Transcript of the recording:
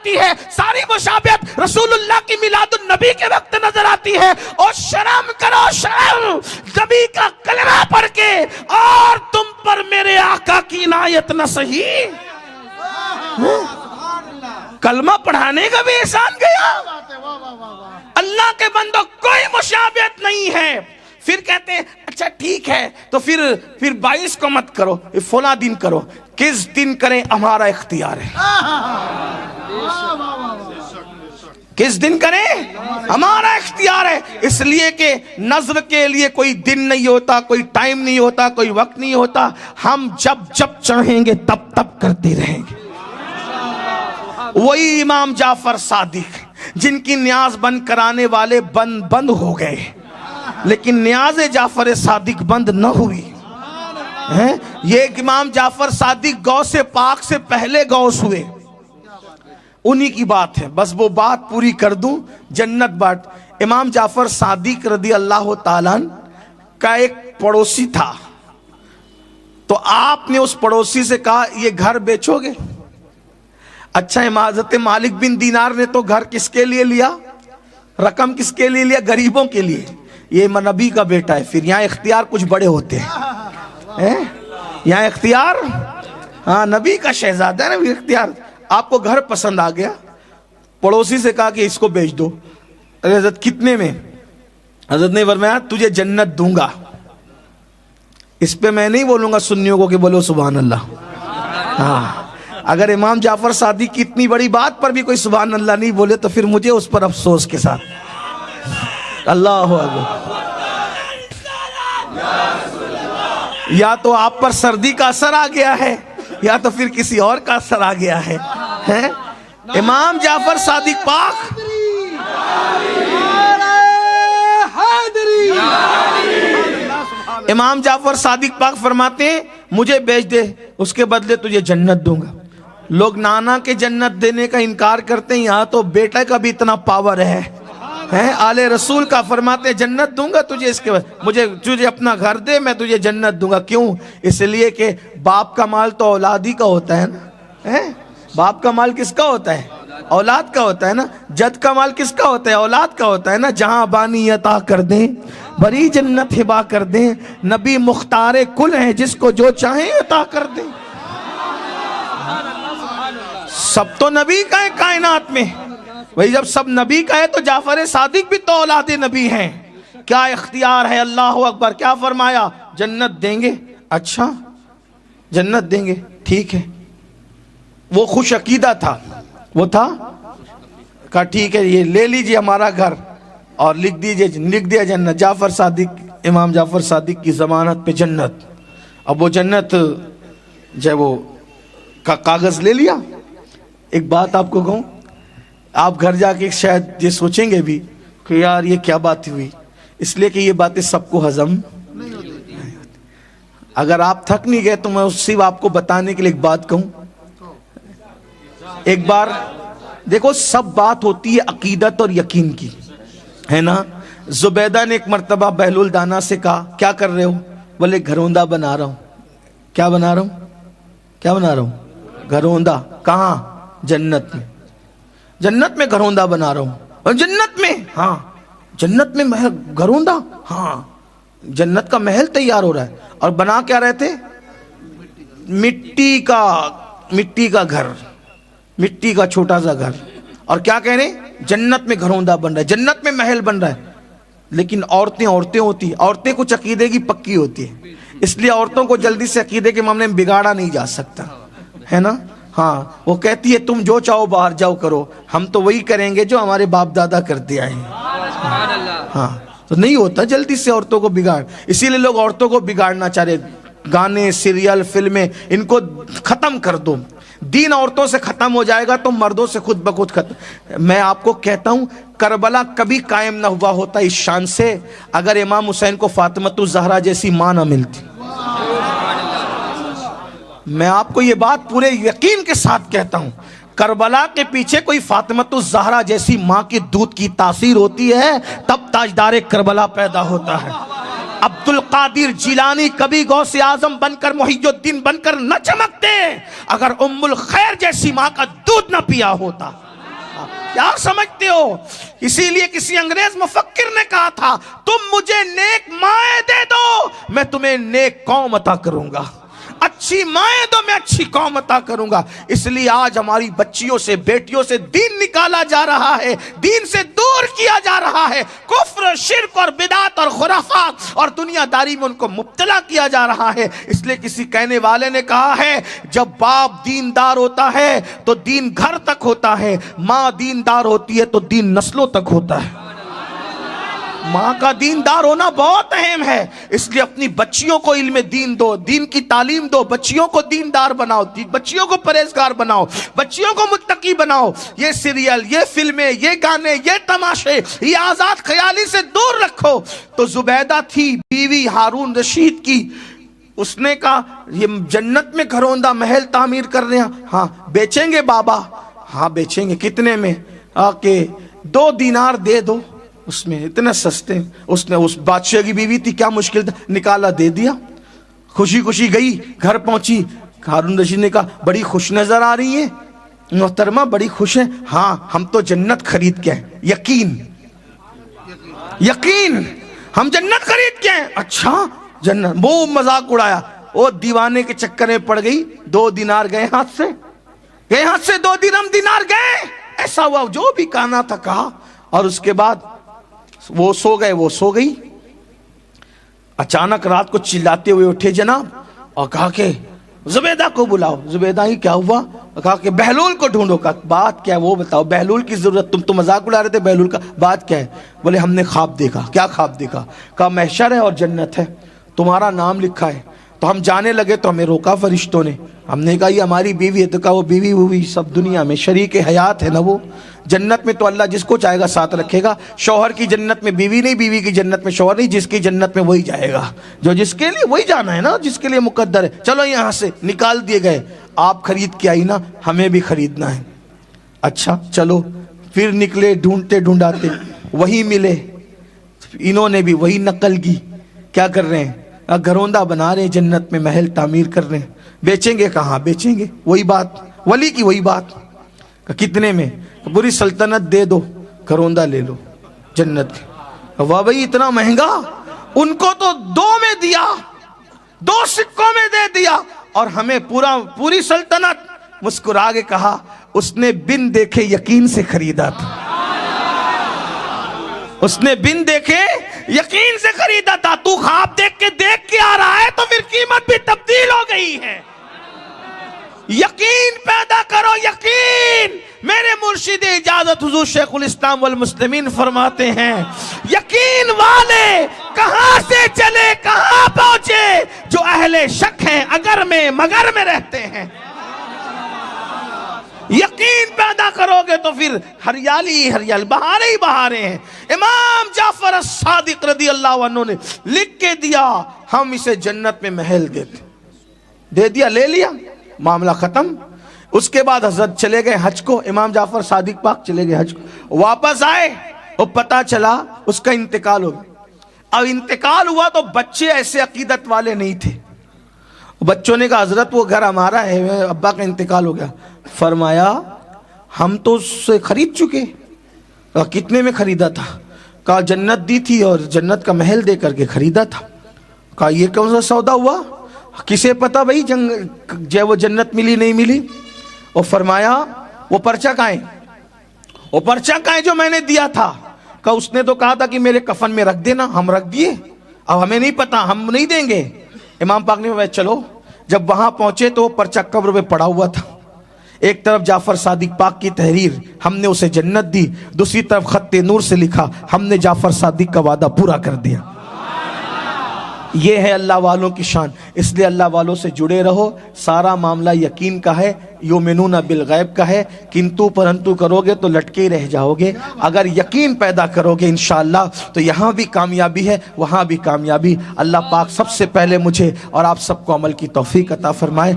آتی ہے، ساری مشابہت رسول اللہ کی میلاد النبی کے وقت نظر آتی ہے. اور شرم کرو شرم، نبی کا کلمہ پڑھ کے اور تم پر میرے آقا کی عنایت نہ سہی. کلمہ پڑھانے کا بھی احسان گیا. اللہ کے بندوں کوئی مشابہت نہیں ہے. پھر کہتے ہیں اچھا ٹھیک ہے تو پھر 22 کو مت کرو، فلاں دن کرو. کس دن کریں ہمارا اختیار ہے. کس دن کریں ہمارا اختیار ہے. اس لیے کہ نظر کے لیے کوئی دن نہیں ہوتا، کوئی ٹائم نہیں ہوتا، کوئی وقت نہیں ہوتا. ہم جب چاہیں گے تب کرتے رہیں گے. وہی امام جعفر صادق جن کی نیاز بند کرانے والے بند ہو گئے، لیکن نیاز جعفر صادق بند نہ ہوئی. یہ امام جعفر صادق غوث پاک سے پہلے غوث ہوئے. انہی کی بات ہے، بس وہ بات پوری کر دوں. جنت بات. امام جعفر صادق رضی اللہ تعالیٰ کا ایک پڑوسی تھا، تو آپ نے اس پڑوسی سے کہا یہ گھر بیچو گے؟ اچھا حضرت مالک بن دینار نے تو گھر کس کے لیے لیا؟ رقم کس کے لیے لیا؟ غریبوں کے لیے. یہ نبی کا بیٹا ہے. پھر یہاں اختیار کچھ بڑے ہوتے ہیں. یہاں اختیار نبی کا شہزادہ ہے نا. اختیار آپ کو گھر پسند آ گیا، پڑوسی سے کہا کہ اس کو بیچ دو. حضرت کتنے میں؟ حضرت نے فرمایا تجھے جنت دوں گا. اس پہ میں نہیں بولوں گا سنیوں کو کہ بولو سبحان اللہ. اگر امام جعفر صادق کی اتنی بڑی بات پر بھی کوئی سبحان اللہ نہیں بولے تو پھر مجھے اس پر افسوس کے ساتھ. اللہ اکبر. یا تو آپ پر سردی کا اثر آ گیا ہے یا تو پھر کسی اور کا اثر آ گیا ہے. امام جعفر صادق پاک امام جعفر صادق پاک فرماتے ہیں مجھے بیچ دے، اس کے بدلے تجھے جنت دوں گا. لوگ نانا کے جنت دینے کا انکار کرتے ہیں، یہاں تو بیٹے کا بھی اتنا پاور ہے. آل رسول کا فرماتے ہیں جنت دوں گا تجھے، اس کے بعد تجھے اپنا گھر دے میں تجھے جنت دوں گا. کیوں؟ اس لیے کہ باپ کا مال تو اولاد ہی کا ہوتا ہے نا. باپ کا مال کس کا ہوتا ہے؟ اولاد کا ہوتا ہے نا. جد کا مال کس کا ہوتا ہے؟ اولاد کا ہوتا ہے نا. جہاں بانی عطا کر دیں، بڑی جنت ہبا کر دیں. نبی مختار کل ہیں، جس کو جو چاہیں عطا کر دیں. سب تو نبی کا ہے کائنات میں. وہی جب سب نبی کا ہے تو جعفر صادق بھی تو اولاد نبی ہیں. کیا اختیار ہے. اللہ اکبر. کیا فرمایا؟ جنت دیں گے. اچھا جنت دیں گے، ٹھیک ہے. وہ خوش عقیدہ تھا. وہ تھا کہا ٹھیک ہے یہ لے لیجئے ہمارا گھر اور لکھ دیا جنت. جعفر صادق، امام جعفر صادق کی ضمانت پہ جنت. اب وہ جنت جب وہ کا کاغذ لے لیا. ایک بات آپ کو کہوں، آپ گھر جا کے شاید یہ سوچیں گے بھی کہ یار یہ کیا بات ہوئی، اس لیے کہ یہ باتیں سب کو ہضم نہیں ہوتی. اگر آپ تھک نہیں گئے تو میں صرف آپ کو بتانے کے لیے ایک بات کہوں. ایک بار دیکھو سب بات ہوتی ہے عقیدت اور یقین کی، ہے نا. زبیدہ نے ایک مرتبہ بہلول دانا سے کہا کیا کر رہے ہو؟ بولے گھروندہ بنا رہا ہوں. کیا بنا رہا ہوں؟ کیا بنا رہا ہوں؟ گھروندہ. کہاں؟ جنت میں. جنت میں گھروندہ بنا رہا ہوں. اور جنت میں؟ ہاں. جنت میں گھروندہ؟ ہاں. جنت کا محل تیار ہو رہا ہے. اور بنا کیا رہے تھے؟ مٹی کا گھر، مٹی کا چھوٹا سا گھر. اور کیا کہہ رہے ہیں؟ جنت میں گھروندہ بن رہا ہے، جنت میں محل بن رہا ہے. لیکن عورتیں ہوتی ہیں. عورتیں کچھ عقیدے کی پکی ہوتی ہیں، اس لیے عورتوں کو جلدی سے عقیدے کے معاملے میں بگاڑا نہیں جا سکتا، ہے نا. ہاں وہ کہتی ہے تم جو چاہو باہر جاؤ کرو، ہم تو وہی کریں گے جو ہمارے باپ دادا کرتے آئے ہیں. ہاں تو نہیں ہوتا جلدی سے عورتوں کو بگاڑ. اسی لیے لوگ عورتوں کو بگاڑنا چاہ رہے. گانے، سیریل، فلمیں ان کو ختم کر دو. دین عورتوں سے ختم ہو جائے گا تو مردوں سے خود بخود ختم. میں آپ کو کہتا ہوں کربلا کبھی قائم نہ ہوا ہوتا اس شان سے اگر امام حسین کو فاطمۃ الزہرا جیسی ماں نہ ملتی. میں آپ کو یہ بات پورے یقین کے ساتھ کہتا ہوں، کربلا کے پیچھے کوئی فاطمۃ الزہرا جیسی ماں کی دودھ کی تاثیر ہوتی ہے تب تاجدار کربلا پیدا ہوتا ہے. عبد القادر جیلانی کبھی غوث اعظم بن کر، محی الدین بن کر نہ چمکتے اگر ام الخیر جیسی ماں کا دودھ نہ پیا ہوتا. کیا سمجھتے ہو؟ اسی لیے کسی انگریز مفکر نے کہا تھا تم مجھے نیک مائیں دے دو میں تمہیں نیک قوم عطا کروں گا، اچھی مائیں دو میں اچھی قوم عطا کروں گا۔ اس لیے آج ہماری بچیوں سے بیٹیوں سے دین نکالا جا رہا ہے، دین سے دور کیا جا رہا ہے، کفر شرک اور بدعت اور خرافات اور دنیا داری میں ان کو مبتلا کیا جا رہا ہے۔ اس لیے کسی کہنے والے نے کہا ہے جب باپ دیندار ہوتا ہے تو دین گھر تک ہوتا ہے، ماں دیندار ہوتی ہے تو دین نسلوں تک ہوتا ہے۔ ماں کا دیندار ہونا بہت اہم ہے، اس لیے اپنی بچیوں کو علم دین دو، دین کی تعلیم دو، بچیوں کو دیندار بناؤ، بچیوں کو پرہیزگار بناؤ، بچیوں کو متقی بناؤ۔ یہ سیریل، یہ فلمیں، یہ گانے، یہ تماشے، یہ آزاد خیالی سے دور رکھو۔ تو زبیدہ تھی بیوی ہارون رشید کی، اس نے کہا یہ جنت میں گھروندہ محل تعمیر کر رہے ہیں، ہاں بیچیں گے بابا؟ ہاں بیچیں گے۔ کتنے میں؟ کہ 2 دینار دے دو۔ اس میں اتنے سستے، اس نے اس بادشاہ کی بیوی تھی، کیا مشکل تھا، نکالا دے دیا، خوشی خوشی گئی، گھر پہنچی، ہارون رشید نے کہا بڑی خوش نظر آ رہی ہیں محترمہ، بڑی خوش ہیں؟ ہاں ہم تو جنت خرید کے ہیں۔ یقین ہم جنت خرید کے ہیں۔ اچھا جنت، وہ مذاق اڑایا، وہ دیوانے کے چکر میں پڑ گئی، 2 دینار گئے ہاتھ سے، 2 دینار گئے۔ ایسا ہوا جو بھی کہنا تھا کہا، اور اس کے بعد وہ سو گئے، وہ سو گئی۔ اچانک رات کو چلاتے ہوئے اٹھے جناب اور کہا کہ زبیدہ کو بلاؤ۔ زبیدہ ہی کیا ہوا؟ کہا کہ بہلول کو ڈھونڈو۔ کہا بات کیا ہے وہ بتاؤ، بہلول کی ضرورت، تم تو مذاق اڑا رہے تھے بہلول کا، بات کیا ہے؟ بولے ہم نے خواب دیکھا۔ کیا خواب دیکھا؟ کہا محشر ہے اور جنت ہے، تمہارا نام لکھا ہے۔ تو ہم جانے لگے تو ہمیں روکا فرشتوں نے، ہم نے کہا یہ ہماری بیوی ہے، تو کہا وہ بیوی ہوئی سب دنیا میں شریک حیات ہے نا، وہ جنت میں تو اللہ جس کو چاہے گا ساتھ رکھے گا، شوہر کی جنت میں بیوی نہیں، بیوی کی جنت میں شوہر نہیں، جس کی جنت میں وہی جائے گا، جو جس کے لیے وہی جانا ہے نا، جس کے لیے مقدر ہے۔ چلو یہاں سے نکال دیے گئے، آپ خرید کے آئی نا، ہمیں بھی خریدنا ہے۔ اچھا چلو، پھر نکلے ڈھونڈتے ڈھونڈاتے، وہی ملے، انہوں نے بھی وہی نقل کی۔ کیا کر رہے ہیں؟ گھروندہ بنا رہے ہیں، جنت میں محل تعمیر کر رہے ہیں۔ بیچیں گے؟ کہاں بیچیں گے؟ وہی بات ولی کی، وہی بات۔ کتنے میں؟ پوری سلطنت دے دو، گھروندہ لے لو جنت کی۔ واہ بھائی اتنا مہنگا؟ ان کو تو 2 میں دیا، 2 سکوں میں دے دیا، اور ہمیں پوری سلطنت۔ مسکرا کے کہا اس نے بن دیکھے یقین سے خریدا تھا، اس نے بن دیکھے یقین سے خریدا تھا۔ تو خواب دیکھ کے آ رہا ہے تو پھر قیمت بھی تبدیل ہو گئی ہے۔ یقین پیدا کرو، یقین۔ میرے مرشد اجازت حضور شیخ الاسلام والمسلمین فرماتے ہیں یقین والے کہاں سے چلے کہاں پہنچے، جو اہل شک ہیں اگر میں مگر میں رہتے ہیں۔ یقین پیدا کرو گے تو پھر ہریالی ہریالی، بہاریں ہی بہاریں ہیں۔ امام جعفر الصادق رضی اللہ عنہ نے لکھ کے دیا ہم اسے جنت میں محل دیتے، دے دیا، لے لیا، معاملہ ختم۔ اس کے بعد حضرت چلے گئے حج کو، امام جعفر صادق پاک چلے گئے حج کو، واپس آئے اور پتہ چلا اس کا انتقال ہو گیا۔ اب انتقال ہوا تو بچے ایسے عقیدت والے نہیں تھے، بچوں نے کہا حضرت وہ گھر ہمارا ہے، ابا کا انتقال ہو گیا۔ فرمایا ہم تو اس سے خرید چکے۔ کہا کتنے میں خریدا تھا؟ کہا جنت دی تھی اور جنت کا محل دے کر کے خریدا تھا۔ کہا یہ کون سا سودا ہوا؟ کسے پتا بھائی وہ جنت ملی نہیں ملی؟ اور فرمایا وہ پرچہ کہاں ہے؟ وہ پرچہ کہاں ہے جو میں نے دیا تھا؟ کہا اس نے تو کہا تھا کہ میرے کفن میں رکھ دینا، ہم رکھ دیے، اب ہمیں نہیں پتا، ہم نہیں دیں گے۔ امام پاک نے فرمایا چلو۔ جب وہاں پہنچے تو وہ پرچہ قبر پہ پڑا ہوا تھا، ایک طرف جعفر صادق پاک کی تحریر ہم نے اسے جنت دی، دوسری طرف خط نور سے لکھا ہم نے جعفر صادق کا وعدہ پورا کر دیا۔ یہ ہے اللہ والوں کی شان، اس لیے اللہ والوں سے جڑے رہو۔ سارا معاملہ یقین کا ہے، یؤمنون بالغیب کا ہے، کنتو پرنتو کرو گے تو لٹکے ہی رہ جاؤ گے۔ اگر یقین پیدا کرو گے انشاءاللہ تو یہاں بھی کامیابی ہے، وہاں بھی کامیابی۔ اللہ پاک سب سے پہلے مجھے اور آپ سب کو عمل کی توفیق عطا فرمائے۔